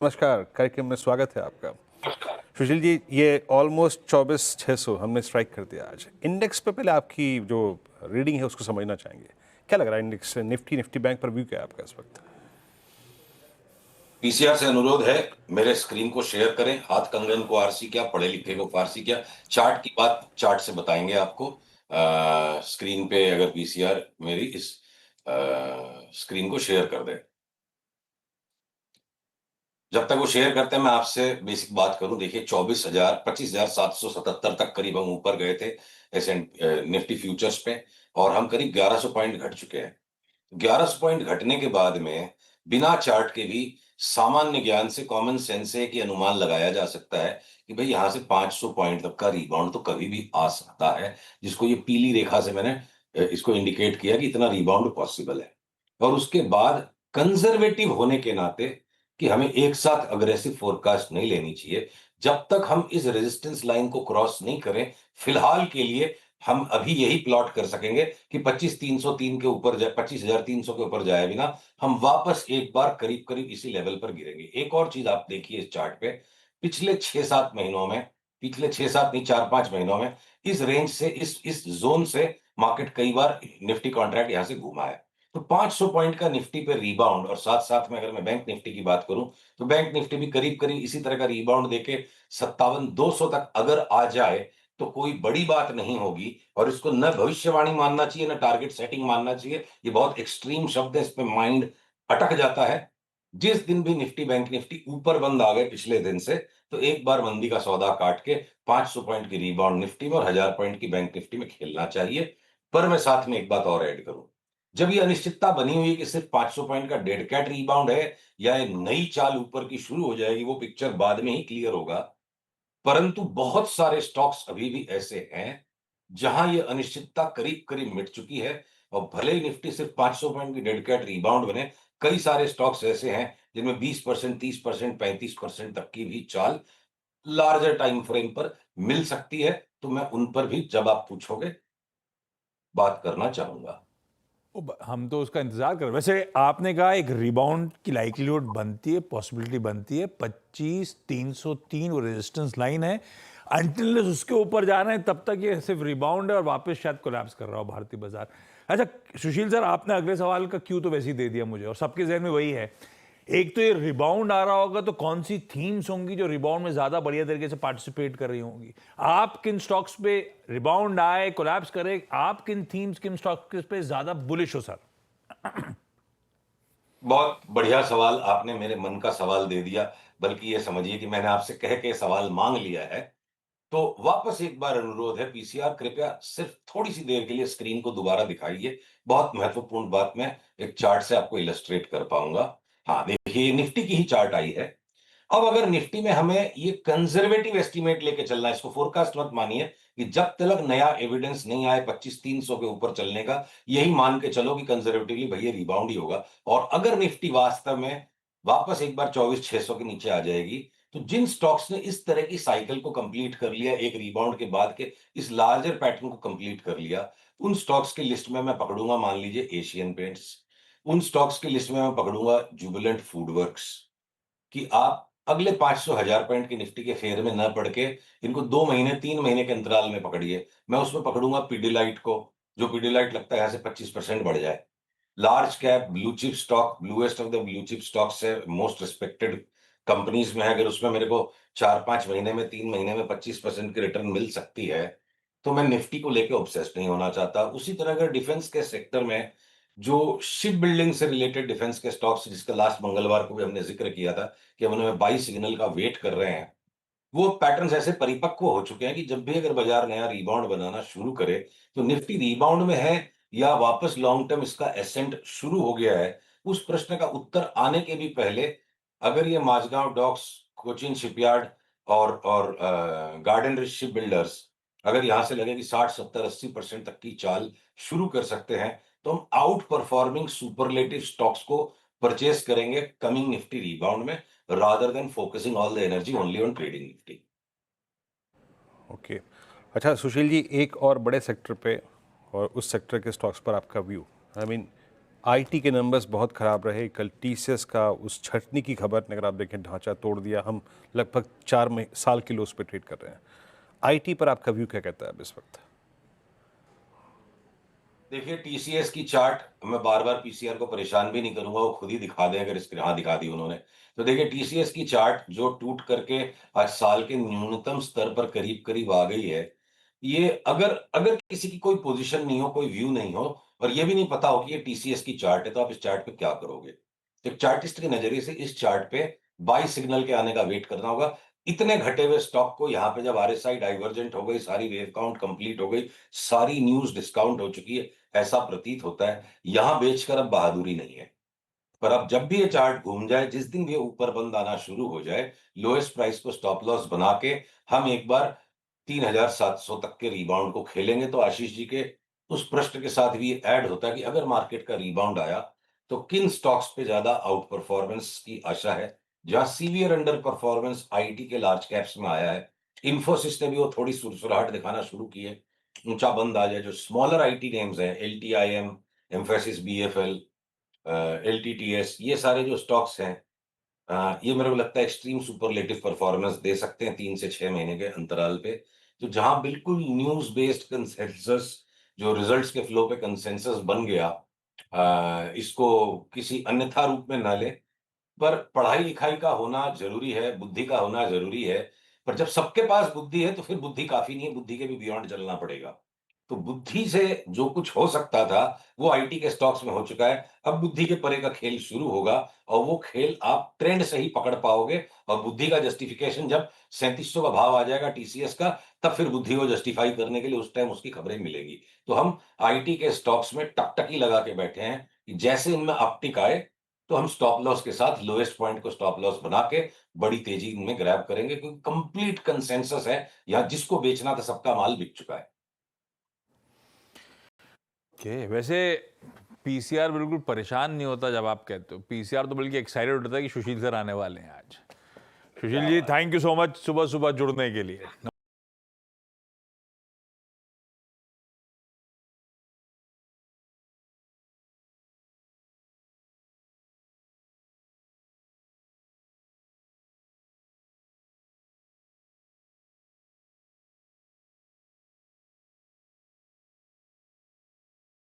नमस्कार, कार्यक्रम में स्वागत है आपका। सुशील जी, ये ऑलमोस्ट 24,600 हमने स्ट्राइक कर दिया आज। इंडेक्स पे पहले आपकी जो रीडिंग है उसको समझना चाहेंगे। क्या लग रहा है इंडेक्स से? निफ्टी बैंक पर व्यू क्या है आपका इस वक्त? पीसीआर से अनुरोध है, मेरे स्क्रीन को शेयर करें। हाथ कंगन को आरसी क्या, पढ़े लिखे को फारसी क्या। चार्ट की बात चार्ट से बताएंगे आपको। स्क्रीन पे अगर पीसीआर मेरी इस स्क्रीन को शेयर कर दे। जब तक वो शेयर करते हैं मैं आपसे बेसिक बात करूं। देखिए 25,777 तक करीब हम ऊपर गए थे ऐसे निफ्टी फ्यूचर्स पे, और हम करीब 1100 पॉइंट घट चुके हैं। 1100 पॉइंट घटने के बाद में बिना चार्ट के भी सामान्य ज्ञान से, कॉमन सेंस से कि अनुमान लगाया जा सकता है कि भाई यहां से 500 पॉइंट तक का रिबाउंड तो कभी भी आ सकता है, जिसको ये पीली रेखा से मैंने इसको इंडिकेट किया कि इतना रिबाउंड पॉसिबल है। और उसके बाद कंजर्वेटिव होने के नाते कि हमें एक साथ अग्रेसिव फोरकास्ट नहीं लेनी चाहिए जब तक हम इस रेजिस्टेंस लाइन को क्रॉस नहीं करें। फिलहाल के लिए हम अभी यही प्लॉट कर सकेंगे कि 25,303 के ऊपर जाए, 25,300 के ऊपर जाए बिना हम वापस एक बार करीब करीब इसी लेवल पर गिरेंगे। एक और चीज आप देखिए इस चार्ट पे, पिछले 6-7 महीनों में, पिछले 6-7 नहीं 4-5 महीनों में इस रेंज से, इस जोन से मार्केट कई बार निफ्टी कॉन्ट्रैक्ट यहां से घुमा है। तो 500 पॉइंट का निफ्टी पे रिबाउंड, और साथ साथ में अगर मैं बैंक निफ्टी की बात करूं तो बैंक निफ्टी भी करीब करीब इसी तरह का रिबाउंड देके 57,200 तक अगर आ जाए तो कोई बड़ी बात नहीं होगी। और इसको न भविष्यवाणी मानना चाहिए, न टारगेट सेटिंग मानना चाहिए। ये बहुत एक्सट्रीम शब्द है, इस पे माइंड अटक जाता है। जिस दिन भी निफ्टी बैंक निफ्टी ऊपर बंद आ गए पिछले दिन से, तो एक बार मंदी का सौदा काट के 500 पॉइंट की रिबाउंड निफ्टी में और 1000 पॉइंट की बैंक निफ्टी में खेलना चाहिए। पर मैं साथ में एक बात और ऐड करूं, जब ये अनिश्चितता बनी हुई है कि सिर्फ 500 पॉइंट का डेड कैट रिबाउंड है या एक नई चाल ऊपर की शुरू हो जाएगी, वो पिक्चर बाद में ही क्लियर होगा। परंतु बहुत सारे स्टॉक्स अभी भी ऐसे हैं जहां ये अनिश्चितता करीब करीब मिट चुकी है। और भले ही निफ्टी सिर्फ 500 पॉइंट की डेड कैट रिबाउंड बने, कई सारे स्टॉक्स ऐसे हैं जिनमें 20%, 30%, 35% तक की भी चाल लार्जर टाइम फ्रेम पर मिल सकती है। तो मैं उन पर भी, जब आप पूछोगे, बात करना चाहूंगा। हम तो उसका इंतजार कर रहे हैं। वैसे आपने कहा एक रिबाउंड की लाइक्लीहुड बनती है, पॉसिबिलिटी बनती है। 25,303 वो रेजिस्टेंस लाइन है। अनटिल उसके ऊपर जाना है तब तक ये सिर्फ रिबाउंड है और वापस शायद कोलैप्स कर रहा हो भारतीय बाजार। अच्छा सुशील सर, आपने अगले सवाल का क्यों तो वैसे ही दे दिया मुझे, और सबके जहन में वही है। एक तो ये रिबाउंड आ रहा होगा तो कौन सी थीम्स होंगी जो रिबाउंड में ज्यादा बढ़िया तरीके से पार्टिसिपेट कर रही होंगी? आप किन स्टॉक्स पे रिबाउंड आए, कोलैप्स करे, आप किन थीम्स, किन स्टॉक्स पे ज्यादा बुलिश हो सर? बहुत बढ़िया सवाल, आपने मेरे मन का सवाल दे दिया। बल्कि ये समझिए कि मैंने आपसे कह के सवाल मांग लिया है। तो वापस एक बार अनुरोध है, पीसीआर कृपया सिर्फ थोड़ी सी देर के लिए स्क्रीन को दोबारा दिखाइए। बहुत महत्वपूर्ण बात मैं एक चार्ट से आपको इलस्ट्रेट कर पाऊंगा। हाँ देखिए, निफ्टी की ही चार्ट आई है। अब अगर निफ्टी में हमें ये कंजर्वेटिव एस्टीमेट लेके चलना है, इसको फोरकास्ट मत मानिए, कि जब तक नया एविडेंस नहीं आए 25,300 के ऊपर चलने का, यही मान के चलो कि कंजर्वेटिवली भैया रिबाउंड ही होगा। और अगर निफ्टी वास्तव में वापस एक बार 24,600 के नीचे आ जाएगी, तो जिन स्टॉक्स ने इस तरह की साइकिल को कंप्लीट कर लिया, एक रिबाउंड के बाद के इस लार्जर पैटर्न को कंप्लीट कर लिया, उन स्टॉक्स की लिस्ट में मैं पकड़ूंगा, मान लीजिए एशियन पेंट्स। उन स्टॉक्स की लिस्ट में मैं पकड़ूंगा जुबिलेंट फूडवर्क्स। कि आप अगले 500 1000 पॉइंट की निफ्टी के फेयर में न पड़ के इनको 2 महीने 3 महीने के अंतराल में पकड़िए। मैं उसमें पकड़ूंगा पीडीलाइट को, जो पीडीलाइट लगता है यहां से 25% बढ़ जाए। Large cap blue chip stock, bluest of the blue chip stock से मोस्ट रिस्पेक्टेड कंपनीज में है, अगर उसमें मेरे को 4-5 महीने में, 3 महीने में 25% की रिटर्न मिल सकती है, तो मैं निफ्टी को लेकर ऑब्सेस्ड नहीं होना चाहता। उसी तरह अगर डिफेंस के सेक्टर में जो शिप बिल्डिंग से रिलेटेड डिफेंस के स्टॉक्स, जिसका लास्ट मंगलवार को भी हमने जिक्र किया था कि हम उन्हें बाई सिग्नल का वेट कर रहे हैं, वो पैटर्न्स ऐसे परिपक्व हो चुके हैं कि जब भी अगर बाजार नया रिबाउंड बनाना शुरू करे, तो निफ्टी रिबाउंड में है या वापस लॉन्ग टर्म इसका एसेंट शुरू हो गया है, उस प्रश्न का उत्तर आने के भी पहले अगर ये माझगांव डॉक्स, कोचिन शिपयार्ड और गार्डन रिच शिप बिल्डर्स अगर यहां से लगे कि 60-70-80% तक की चाल शुरू कर सकते हैं, तो हम आउट परफॉर्मिंग सुपरलेटिव स्टॉक्स को परचेस करेंगे कमिंग निफ्टी रिबाउंड में, rather than focusing all the energy only on trading Nifty। Okay. अच्छा सुशील जी, एक और बड़े सेक्टर पे और उस सेक्टर के स्टॉक्स पर आपका व्यू। आई मीन आईटी के नंबर्स बहुत ख़राब रहे। कल टीसीएस का उस छटनी की खबर ने अगर आप देखें ढांचा तोड़ दिया। हम लगभग 4 साल के लोस पे ट्रेड कर रहे हैं। आईटी पर आपका व्यू क्या कहता है अब इस वक्त? देखिए, टीसीएस की चार्ट, मैं बार बार पीसीआर को परेशान भी नहीं करूंगा, वो खुद ही दिखा दें अगर स्क्रीन, हाँ दिखा दी उन्होंने। तो देखिए, टीसीएस की चार्ट जो टूट करके आज साल के न्यूनतम स्तर पर करीब करीब आ गई है। ये अगर अगर किसी की कोई पोजीशन नहीं हो, कोई व्यू नहीं हो, और ये भी नहीं पता हो कि ये टीसीएस की चार्ट है, तो आप इस चार्ट पे क्या करोगे? एक चार्टिस्ट के नजरिए से इस चार्ट पे बाई सिग्नल के आने का वेट करना होगा। इतने घटे हुए स्टॉक को यहाँ पे जब आरएसआई डाइवर्जेंट हो गई, सारी वेव काउंट कंप्लीट हो गई, सारी न्यूज डिस्काउंट हो चुकी है, ऐसा प्रतीत होता है यहां बेचकर अब बहादुरी नहीं है। पर अब जब भी ये चार्ट घूम जाए, जिस दिन भी ये ऊपर बंद आना शुरू हो जाए, लोएस्ट प्राइस को स्टॉप लॉस बना के हम एक बार 3700 तक के रिबाउंड को खेलेंगे। तो आशीष जी के उस प्रश्न के साथ भी ऐड होता है कि अगर मार्केट का रिबाउंड आया तो किन स्टॉक्स पे ज्यादा आउट परफॉर्मेंस की आशा है। जहां सीवियर अंडर परफॉर्मेंस आईटी के लार्ज कैप्स में आया है, इन्फोसिस ने भी वो थोड़ी सुरसुराहट दिखाना शुरू की है, ऊंचा बंद आ जाए। जो स्मॉलर आईटी नेम्स हैं, एलटीआईएम, एम्फेसिस, बीएफएल, एलटीटीएस, ये सारे जो स्टॉक्स हैं, ये मेरे को लगता है एक्सट्रीम सुपरलेटिव परफॉर्मेंस दे सकते हैं 3 से 6 महीने के अंतराल पे। तो जहां बिल्कुल न्यूज बेस्ड कंसेंसस, जो रिजल्ट्स के फ्लो पे कंसेंसस बन गया, इसको किसी अन्यथा रूप में ना ले। पर पढ़ाई लिखाई का होना जरूरी है, बुद्धि का होना जरूरी है। पर जब सबके पास बुद्धि है तो फिर बुद्धि काफी नहीं है, बुद्धि के भी बियॉन्ड चलना पड़ेगा। तो बुद्धि से जो कुछ हो सकता था वो आईटी के स्टॉक्स में हो चुका है। अब बुद्धि के परे का खेल शुरू होगा, और वो खेल आप ट्रेंड से ही पकड़ पाओगे। और बुद्धि का जस्टिफिकेशन जब 3700 का भाव आ जाएगा टीसीएस का, तब फिर बुद्धि को जस्टिफाई करने के लिए उस टाइम उसकी खबरें मिलेगी। तो हम आईटी के स्टॉक्स में टकटकी लगा के बैठे हैं कि जैसे इनमें अपटिक आए तो हम स्टॉप लॉस के साथ लोएस्ट पॉइंट को स्टॉप लॉस बना के बड़ी तेजी इनमें ग्रैब करेंगे, क्योंकि कंप्लीट कंसेंसस है यहाँ, जिसको बेचना था सबका माल बिक चुका है। ओके, वैसे पीसीआर बिल्कुल परेशान नहीं होता जब आप कहते हो। पीसीआर तो बल्कि एक्साइटेड होता है कि सुशील सर आने वाले हैं आज। सुशील क्या जी, बात है। थैंक यू सो मच सुबह सुबह जुड़ने के लिए।